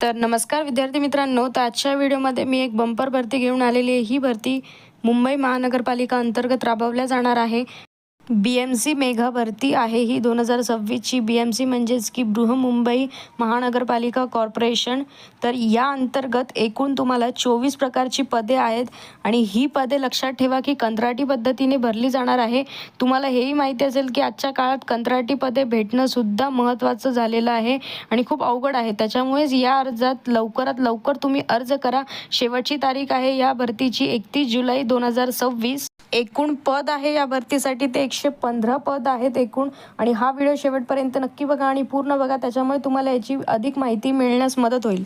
तर नमस्कार विद्यार्थी मित्रांनो, तर आजच्या व्हिडिओमध्ये मी एक बंपर भरती घेऊन आलेली आहे। ही भरती मुंबई महानगरपालिका अंतर्गत राबवल्या जाणार आहे। BMC मेघा भरती आहे ही 2026ची। BMC म्हणजेच की बृहमुंबई महानगरपालिका कॉर्पोरेशन। तर या अंतर्गत एकूण तुम्हाला 24 प्रकारची पदे आहेत आणि ही पदे लक्षात ठेवा की कंत्राटी पद्धतीने भरली जाणार आहे। तुम्हाला हेही माहिती असेल की आजच्या काळात कंत्राटी पदे भेटणं सुद्धा महत्त्वाचं झालेलं आहे आणि खूप अवघड आहे। त्याच्यामुळेच या अर्जात लवकरात लवकर तुम्ही अर्ज करा। शेवटची तारीख आहे या भरतीची 31 जुलै 2026। एकूण पद आहे या भरतीसाठी ते 115 पद आहेत एकूण। आणि हा व्हिडिओ शेवटपर्यंत नक्की बघा आणि पूर्ण बघा, त्याच्यामुळे तुम्हाला याची अधिक माहिती मिळण्यास मदत होईल।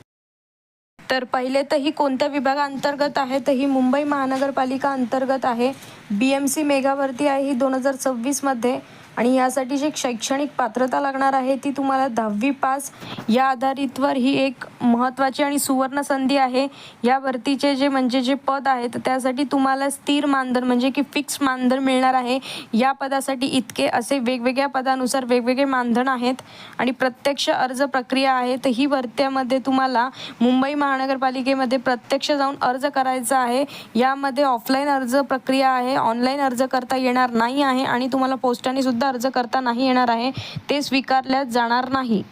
तर पहिले तर ही कोणत्या विभागाअंतर्गत आहे, तर ही मुंबई महानगरपालिका अंतर्गत आहे। BMC मेगा भरती आहे ही 2026मध्ये आणि यासाठी जी शैक्षणिक पात्रता लागणार आहे ती तुम्हाला 10वी पास या आधारितवर ही एक महत्त्वाची आणि सुवर्ण संधी आहे। या भरतीचे जे पद आहे तर त्यासाठी तुम्हाला स्थिर मानधन म्हणजे की फिक्स मानधन मिळणार आहे। या पदासाठी इतके असे वेगवेगळ्या पदानुसार वेगवेगळे मानधन आहेत आणि प्रत्यक्ष अर्ज प्रक्रिया आहे। तर ही भरतीमध्ये तुम्हाला मुंबई महानगरपालिकेमध्ये प्रत्यक्ष जाऊन अर्ज करायचा आहे। यामध्ये ऑफलाईन अर्ज प्रक्रिया आहे, ऑनलाईन अर्ज करता येणार नाही आहे आणि तुम्हाला पोस्टाने सुद्धा अर्ज करता नाही येणार आहे, ते स्वीकारल्या जाणार नाही।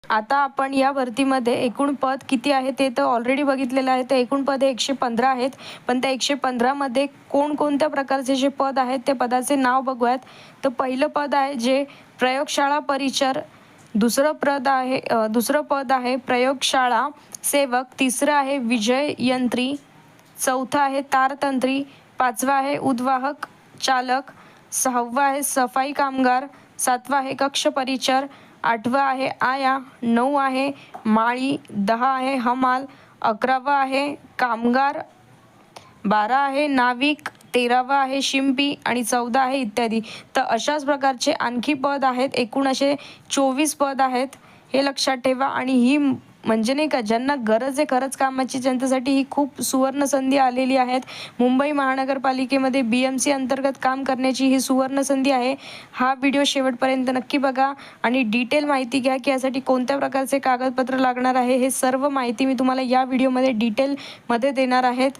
आता आपण या भरतीमध्ये एकूण पद किती आहे ते तर ऑलरेडी बघितलेलं आहे। तर एकूण पदे 115 आहेत, पण त्या 115 मध्ये कोणकोणत्या प्रकारचे जे पद आहेत ते पदाचे नाव बघूयात। तर पहिलं पद आहे जे प्रयोगशाळा परिचर, दुसरं पद आहे प्रयोगशाळा सेवक, तिसरं आहे विजय यंत्री, चौथं आहे तारतंत्री, पाचवा आहे उद्वाहक चालक, सहावा आहे सफाई कामगार, सातवा आहे कक्ष परिचर, आठवा आहे आया, 9 आहे माळी, 10 आहे हमाल, 11वा आहे कामगार, 12 आहे नाविक, 13वा आहे शिंपी आणि 14 आहे इत्यादी। तर अशाच प्रकारचे आणखी पद आहेत, एकूण असे 24 पद आहेत, हे लक्षात ठेवा। आणि ही म्हणजे नाही का, ज्यांना गरज आहे खरंच कामाची त्यांच्यासाठी ही खूप सुवर्ण संधी आलेली आहेत। मुंबई महानगरपालिकेमध्ये BMC अंतर्गत काम करण्याची ही सुवर्ण संधी आहे। हा व्हिडिओ शेवटपर्यंत नक्की बघा आणि डिटेल माहिती घ्या की यासाठी कोणत्या प्रकारचे कागदपत्र लागणार आहे, हे सर्व माहिती मी तुम्हाला या व्हिडिओमध्ये डिटेलमध्ये देणार आहेत।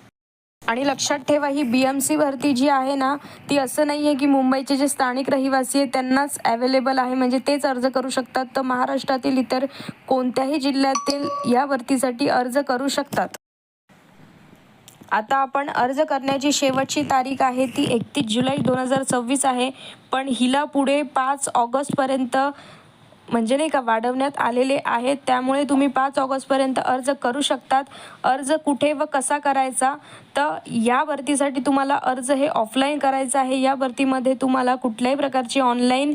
आणि लक्षात ठेवा ही BMC भरती जी आहे ना, ती असं नाही आहे की मुंबईचे जे स्थानिक रहिवासी आहेत त्यांनाच अवेलेबल आहे, म्हणजे तेच अर्ज करू शकतात। तर महाराष्ट्रातील इतर कोणत्याही जिल्ह्यातील या भरतीसाठी अर्ज करू शकतात। आता आपण अर्ज करण्याची शेवटची तारीख आहे ती 31 जुलै 2026 आहे, पण हिला पुढे 5 ऑगस्टपर्यंत म्हणजे नाही का वाढवण्यात आलेले आहेत। त्यामुळे तुम्ही 5 ऑगस्टपर्यंत अर्ज करू शकतात। अर्ज कुठे व कसा करायचा, तर या भरतीसाठी तुम्हाला अर्ज हे ऑफलाईन करायचं आहे। या भरतीमध्ये तुम्हाला कुठल्याही प्रकारची ऑनलाईन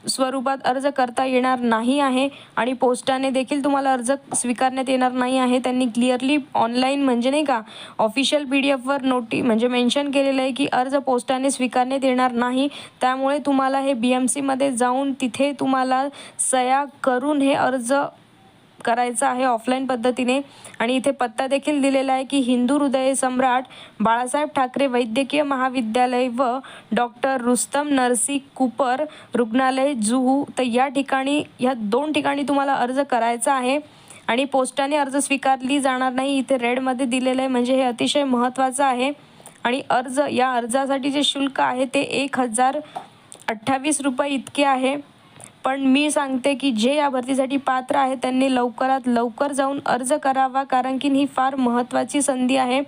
स्वरूपात अर्ज करता येणार नाही आहे आणि पोस्टाने देखील तुम्हाला अर्ज स्वीकारण्यात येणार नाही आहे। त्यांनी क्लिअरली ऑनलाईन म्हणजे नाही का ऑफिशियल PDF वर मेन्शन केलेलं आहे की अर्ज पोस्टाने स्वीकारण्यात येणार नाही। त्यामुळे तुम्हाला हे BMC मध्ये जाऊन तिथे तुम्हाला सह्या करून हे अर्ज करायचा आहे ऑफलाईन पद्धतीने। आणि इथे पत्ता देखील दिलेला आहे की हिंदू हृदय सम्राट बाळासाहेब ठाकरे वैद्यकीय महाविद्यालय व डॉक्टर रुस्तम नरसी कूपर रुग्णालय जुहू। तर या 2 ठिकाणी तुम्हाला अर्ज करायचा आहे आणि पोस्टाने अर्ज स्वीकारली जाणार नाही, इथे रेडमध्ये दिलेलं आहे, म्हणजे हे अतिशय महत्त्वाचं आहे। आणि या अर्जासाठी जे शुल्क आहे ते 1028 रुपये इतके आहे। पण मी सांगते की जे या भरतीसाठी पात्र आहे त्यांनी लवकरात लवकर जाऊन अर्ज करावा, कारण की ही फार महत्त्वाची संधी आहे।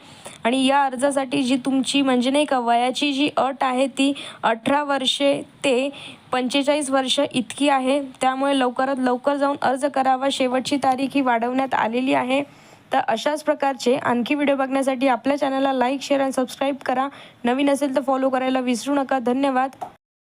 आणि या अर्जासाठी जी तुमची म्हणजे नाही का वयाची जी अट आहे ती 18 वर्षे ते 45 वर्ष इतकी आहे। त्यामुळे लवकरात लवकर जाऊन अर्ज करावा, शेवटची तारीख ही वाढवण्यात आलेली आहे। तर अशाच प्रकारचे आणखी व्हिडिओ बघण्यासाठी आपल्या चॅनलला लाईक, शेअर आणि सबस्क्राईब करा। नवीन असेल तर फॉलो करायला विसरू नका। धन्यवाद।